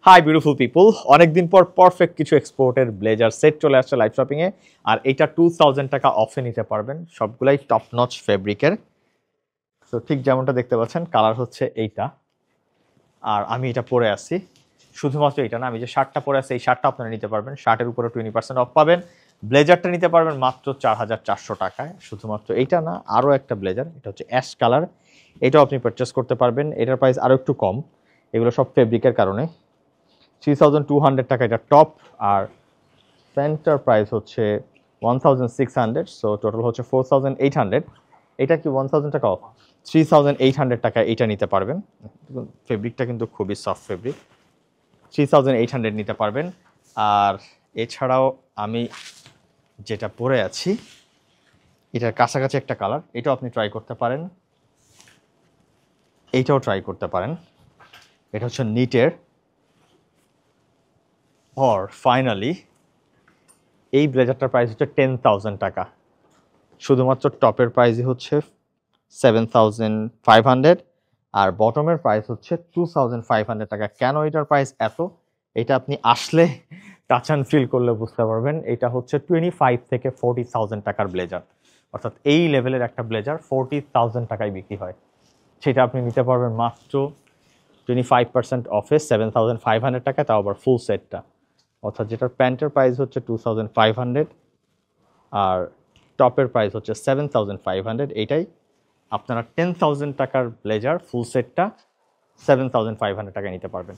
Hi beautiful people, অনেকদিন পর perfect কিছু এক্সপোর্টের ব্লেজার সেট চলে আসছে লাইভ শপিং এ। আর এটা 2000 টাকা অফে নিতে পারবেন, সবগুলাই টপ নচ ফেব্রিকের। তো ঠিক যেমনটা দেখতে পাচ্ছেন, কালার হচ্ছে এইটা। আর আমি এটা পরে আছি, শুধুমাত্র এটা না, আমি যে শার্টটা পরে আছি এই শার্টটা আপনারা নিতে পারবেন, শার্টের উপরে 20% অফ পাবেন। ব্লেজারটা নিতে পারবেন মাত্র 4400 টাকায়। শুধুমাত্র এইটা না, আরও একটা ব্লেজার, এটা হচ্ছে অ্যাশ কালার, এটাও আপনি পারচেস করতে পারবেন। এটার প্রাইস আরও একটু কম, এগুলো সব ফেব্রিকের কারণে। 3200 টাকা এটা টপ, আর প্যান্টটার প্রাইস হচ্ছে 1600, সো টোটাল হচ্ছে 4800। এটা কি 1000 টাকা অফ? 3800 টাকা এটা নিতে পারবেন। ফেব্রিকটা কিন্তু খুবই সফট ফেব্রিক, 3800 নিতে পারবেন। আর এছাড়াও আমি যেটা পরে আছি এটার কাছাকাছি একটা কালার, এটাও আপনি ট্রাই করতে পারেন, এইটাও ট্রাই করতে পারেন। এটা হচ্ছে নিটের। আর ফাইনালি এই ব্লেজারটার প্রাইস হচ্ছে 10,000 টাকা। শুধুমাত্র টপের প্রাইসই হচ্ছে 7500, আর বটমের প্রাইস হচ্ছে 2500 টাকা। কেন এটার প্রাইস এত, এটা আপনি আসলে টাচ অ্যান্ড ফিল করলে বুঝতে পারবেন। এটা হচ্ছে 25 থেকে 40,000 টাকার ব্লেজার, অর্থাৎ এই লেভেলের একটা ব্লেজার 40,000 টাকায় বিক্রি হয়, সেটা আপনি নিতে পারবেন মাত্র 25% অফে 7500 টাকা, তাও আবার ফুল সেটটা। অর্থাৎ যেটার প্যান্টের প্রাইস হচ্ছে 2500 আর টপের প্রাইস হচ্ছে 7500, এইটাই আপনারা 10,000 টাকার ব্লেজার ফুল সেটটা 7500 টাকায় নিতে পারবেন।